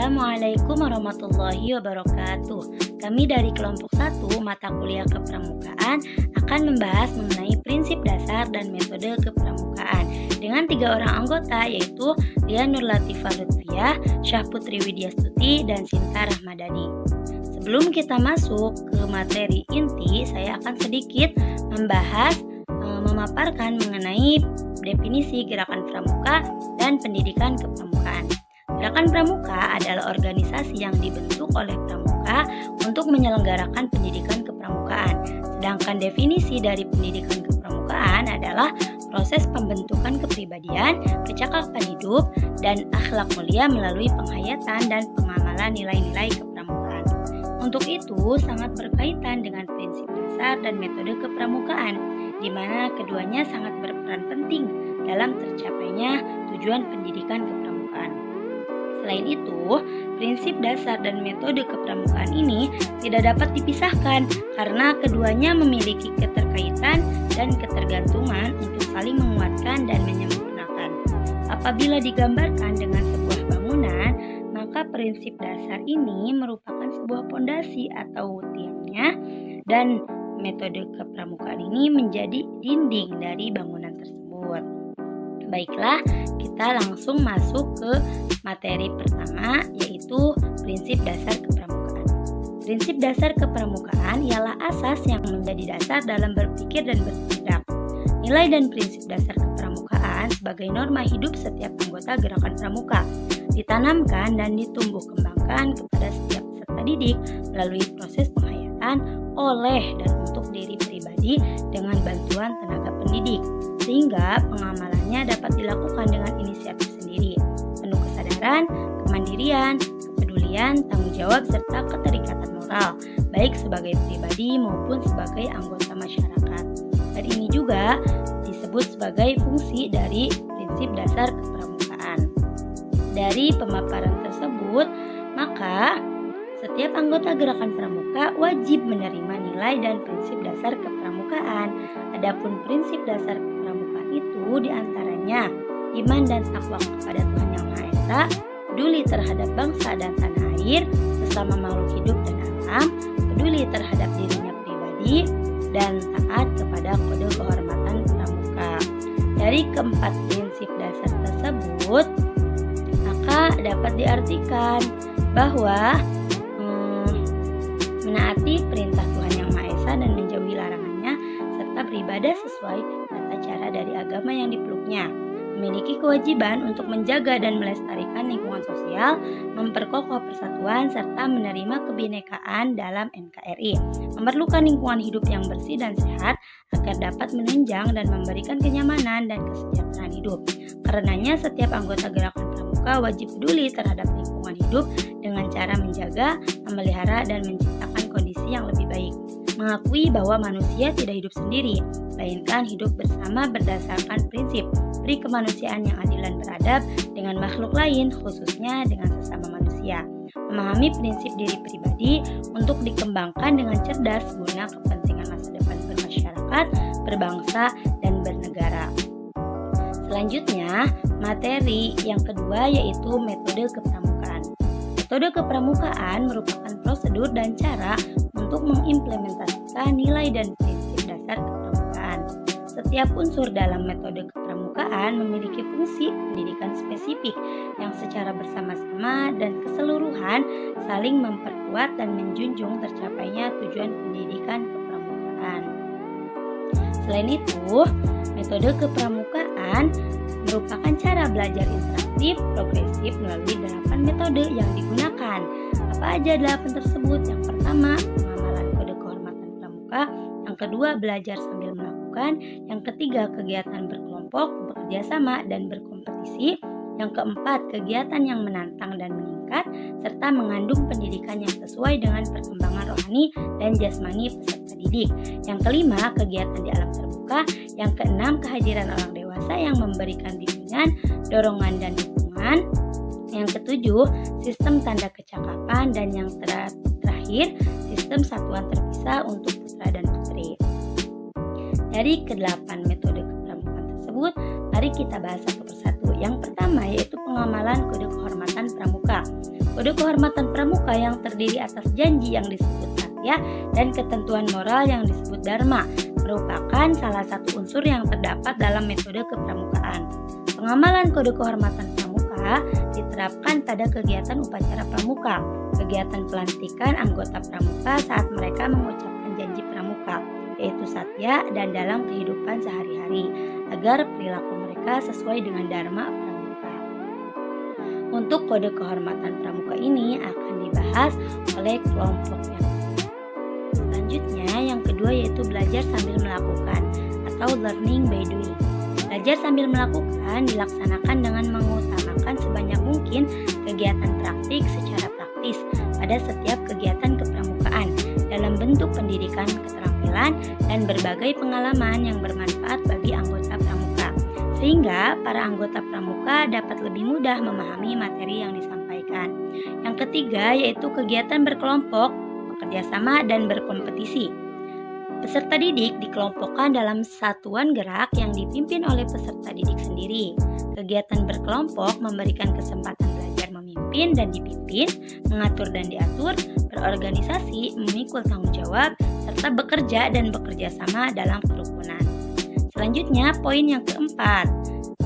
Assalamualaikum warahmatullahi wabarakatuh. Kami dari kelompok 1 mata kuliah kepramukaan akan membahas mengenai prinsip dasar dan metode kepramukaan dengan 3 orang anggota, yaitu Lia Nurlatifah Lutfiah, Syahputri Widyastuti, dan Sinta Rahmadani. Sebelum kita masuk ke materi inti, saya akan sedikit memaparkan mengenai definisi gerakan pramuka dan pendidikan kepramukaan. Gerakan pramuka adalah organisasi yang dibentuk oleh pramuka untuk menyelenggarakan pendidikan kepramukaan. Sedangkan definisi dari pendidikan kepramukaan adalah proses pembentukan kepribadian, kecakapan hidup, dan akhlak mulia melalui penghayatan dan pengamalan nilai-nilai kepramukaan. Untuk itu, sangat berkaitan dengan prinsip dasar dan metode kepramukaan, di mana keduanya sangat berperan penting dalam tercapainya tujuan pendidikan kepramukaan. Selain itu, prinsip dasar dan metode kepramukaan ini tidak dapat dipisahkan karena keduanya memiliki keterkaitan dan ketergantungan untuk saling menguatkan dan menyempurnakan. Apabila digambarkan dengan sebuah bangunan, maka prinsip dasar ini merupakan sebuah pondasi atau tiangnya, dan metode kepramukaan ini menjadi dinding dari bangunan tersebut. Baiklah, kita langsung masuk ke materi pertama, yaitu prinsip dasar kepramukaan. Prinsip dasar kepramukaan ialah asas yang menjadi dasar dalam berpikir dan bertindak. Nilai dan prinsip dasar kepramukaan sebagai norma hidup setiap anggota gerakan pramuka ditanamkan dan ditumbuh kembangkan kepada setiap peserta didik melalui proses penghayatan oleh dan untuk diri pribadi dengan bantuan tenaga pendidik, sehingga pengamalannya dapat dilakukan dengan inisiatif sendiri, penuh kesadaran, kemandirian, kepedulian, tanggung jawab, serta keterikatan moral, baik sebagai pribadi maupun sebagai anggota masyarakat. Dan ini juga disebut sebagai fungsi dari prinsip dasar kepramukaan. Dari pemaparan tersebut, maka setiap anggota gerakan pramuka wajib menerima nilai dan prinsip dasar kepramukaan. Adapun prinsip dasar kepramukaan itu diantaranya iman dan takwa kepada Tuhan Yang Maha Esa, peduli terhadap bangsa dan tanah air, sesama makhluk hidup dan alam, peduli terhadap dirinya pribadi, dan taat kepada kode kehormatan pramuka. Dari keempat prinsip dasar tersebut, maka dapat diartikan bahwa menaati perintah Tuhan Yang Maha Esa dan menjauhi larangannya, serta beribadah sesuai tata cara dari agama yang dipeluknya. Memiliki kewajiban untuk menjaga dan melestarikan lingkungan sosial, memperkokoh persatuan, serta menerima kebinekaan dalam NKRI. Memerlukan lingkungan hidup yang bersih dan sehat agar dapat menunjang dan memberikan kenyamanan dan kesejahteraan hidup. Karenanya setiap anggota gerakan pramuka wajib peduli terhadap lingkungan hidup dengan cara menjaga, memelihara, dan menciptakan kondisi yang lebih baik. Mengakui bahwa manusia tidak hidup sendiri, melainkan hidup bersama berdasarkan prinsip pri kemanusiaan yang adil dan beradab dengan makhluk lain, khususnya dengan sesama manusia. Memahami prinsip diri pribadi untuk dikembangkan dengan cerdas guna kepentingan masa depan bermasyarakat, berbangsa, dan bernegara. Selanjutnya, materi yang kedua yaitu metode kepramukaan. Metode kepramukaan merupakan prosedur dan cara untuk mengimplementasikan nilai dan prinsip dasar kepramukaan. Setiap unsur dalam metode kepramukaan memiliki fungsi pendidikan spesifik yang secara bersama-sama dan keseluruhan saling memperkuat dan menjunjung tercapainya tujuan pendidikan kepramukaan. Selain itu, metode kepramukaan merupakan cara belajar interaktif progresif melalui 8 metode yang digunakan. Apa aja 8 tersebut? Yang pertama, pengamalan kode kehormatan pramuka. Yang kedua, belajar sambil melakukan. Yang ketiga, kegiatan berkelompok, bekerja sama, dan berkompetisi. Yang keempat, kegiatan yang menantang dan meningkat, serta mengandung pendidikan yang sesuai dengan perkembangan rohani dan jasmani peserta didik. Yang kelima, kegiatan di alam terbuka. Yang keenam, kehadiran orang dewasa yang memberikan bimbingan, dorongan, dan dukungan. Yang ketujuh, sistem tanda kecakapan. Dan yang terakhir, sistem satuan terpisah untuk putra dan putri. Dari ke-8 metode kepramukaan tersebut, mari kita bahas satu persatu. Yang pertama yaitu pengamalan kode kehormatan pramuka. Kode kehormatan pramuka yang terdiri atas janji yang disebut satya dan ketentuan moral yang disebut dharma merupakan salah satu unsur yang terdapat dalam metode kepramukaan. Pengamalan kode kehormatan pramuka diterapkan pada kegiatan upacara pramuka, kegiatan pelantikan anggota pramuka saat mereka mengucapkan janji pramuka, yaitu satya, dan dalam kehidupan sehari-hari, agar perilaku mereka sesuai dengan dharma pramuka. Untuk kode kehormatan pramuka ini akan dibahas oleh kelompok yang selanjutnya. Yang kedua yaitu belajar sambil melakukan atau learning by doing. Belajar sambil melakukan dilaksanakan dengan mengutamakan sebanyak mungkin kegiatan praktik secara praktis pada setiap kegiatan kepramukaan dalam bentuk pendidikan keterampilan dan berbagai pengalaman yang bermanfaat bagi anggota pramuka, sehingga para anggota pramuka dapat lebih mudah memahami materi yang disampaikan. Yang ketiga yaitu kegiatan berkelompok, bekerja sama, dan berkompetisi. Peserta didik dikelompokkan dalam satuan gerak yang dipimpin oleh peserta didik sendiri. Kegiatan berkelompok memberikan kesempatan belajar memimpin dan dipimpin, mengatur dan diatur, berorganisasi, memikul tanggung jawab, serta bekerja dan bekerja sama dalam kerukunan. Selanjutnya, poin yang keempat,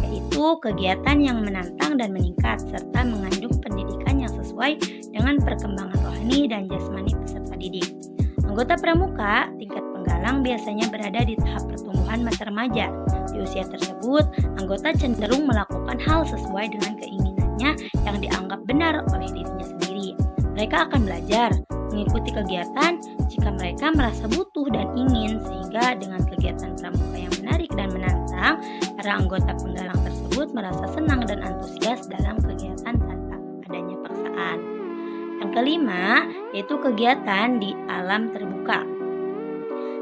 yaitu kegiatan yang menantang dan meningkat, serta mengandung pendidikan yang sesuai dengan perkembangan rohani dan jasmani peserta didik. Anggota pramuka tingkat penggalang biasanya berada di tahap pertumbuhan masa remaja. Di usia tersebut, anggota cenderung melakukan hal sesuai dengan keinginannya yang dianggap benar oleh dirinya sendiri. Mereka akan belajar, mengikuti kegiatan jika mereka merasa butuh dan ingin, sehingga dengan kegiatan pramuka yang menarik dan menantang, para anggota penggalang tersebut merasa senang dan antusias dalam kegiatan tanpa adanya paksaan. Yang kelima, yaitu kegiatan di alam terbuka.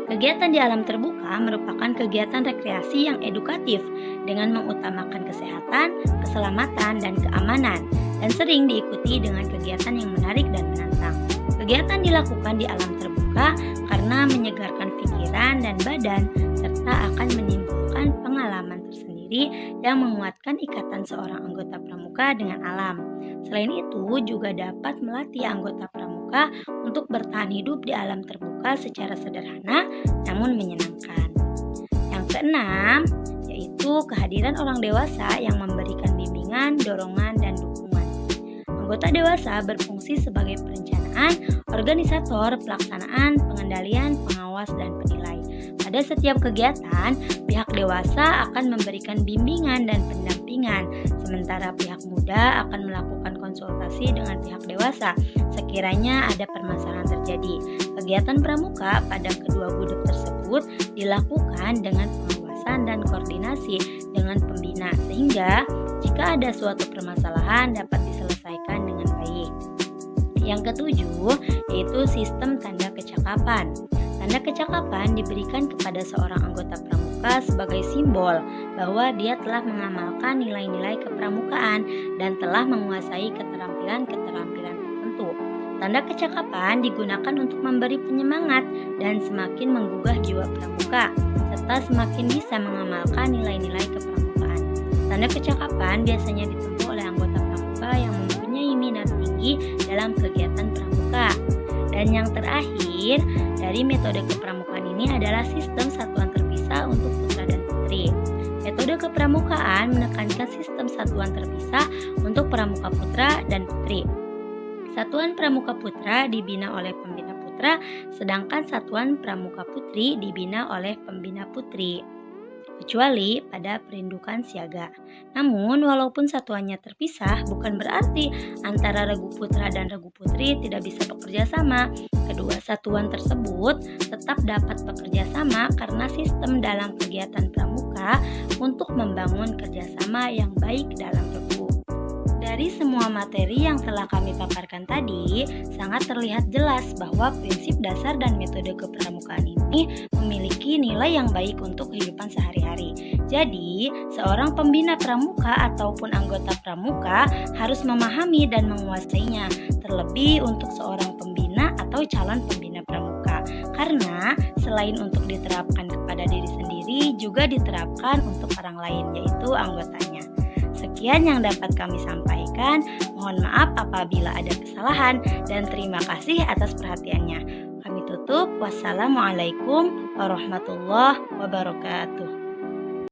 Kegiatan di alam terbuka merupakan kegiatan rekreasi yang edukatif dengan mengutamakan kesehatan, keselamatan, dan keamanan, dan sering diikuti dengan kegiatan yang menarik dan menantang. Kegiatan dilakukan di alam terbuka karena menyegarkan pikiran dan badan, serta akan menimbulkan pengalaman tersendiri yang menguatkan ikatan seorang anggota pramuka dengan alam. Selain itu, juga dapat melatih anggota pramuka untuk bertahan hidup di alam terbuka secara sederhana namun menyenangkan. Yang keenam, yaitu kehadiran orang dewasa yang memberikan bimbingan, dorongan, dan dukungan. Anggota dewasa berfungsi sebagai perencanaan, organisator, pelaksanaan, pengendalian, pengawas, dan penilai. Pada setiap kegiatan, pihak dewasa akan memberikan bimbingan dan pendampingan, sementara pihak muda akan melakukan konsultasi dengan pihak dewasa sekiranya ada permasalahan terjadi. Kegiatan pramuka pada kedua gudeg tersebut dilakukan dengan pengawasan dan koordinasi dengan pembina, sehingga jika ada suatu permasalahan dapat diselesaikan dengan baik. Yang ketujuh, yaitu sistem tanda kecakapan. Tanda kecakapan diberikan kepada seorang anggota pramuka sebagai simbol bahwa dia telah mengamalkan nilai-nilai kepramukaan dan telah menguasai keterampilan-keterampilan tertentu. Tanda kecakapan digunakan untuk memberi penyemangat dan semakin menggugah jiwa pramuka, serta semakin bisa mengamalkan nilai-nilai kepramukaan. Tanda kecakapan biasanya ditempuh oleh anggota pramuka yang mempunyai minat tinggi dalam kegiatan pramuka. Dan yang terakhir, dari metode kepramukaan ini adalah sistem satuan terpisah untuk putra dan putri. Metode kepramukaan menekankan sistem satuan terpisah untuk pramuka putra dan putri. Satuan pramuka putra dibina oleh pembina putra, sedangkan satuan pramuka putri dibina oleh pembina putri, kecuali pada perindukan siaga. Namun, walaupun satuannya terpisah, bukan berarti antara regu putra dan regu putri tidak bisa bekerja sama. Kedua satuan tersebut tetap dapat bekerja sama karena sistem dalam kegiatan pramuka untuk membangun kerjasama yang baik dalam regu. Dari semua materi yang telah kami paparkan tadi, sangat terlihat jelas bahwa prinsip dasar dan metode kepramukaan ini memiliki nilai yang baik untuk kehidupan sehari-hari. Jadi, seorang pembina pramuka ataupun anggota pramuka harus memahami dan menguasainya, terlebih untuk seorang pembina atau calon pembina pramuka. Karena selain untuk diterapkan kepada diri sendiri, juga diterapkan untuk orang lain, yaitu anggotanya. Sekian yang dapat kami sampaikan. Mohon maaf apabila ada kesalahan dan terima kasih atas perhatiannya. Kami tutup. Wassalamualaikum warahmatullahi wabarakatuh.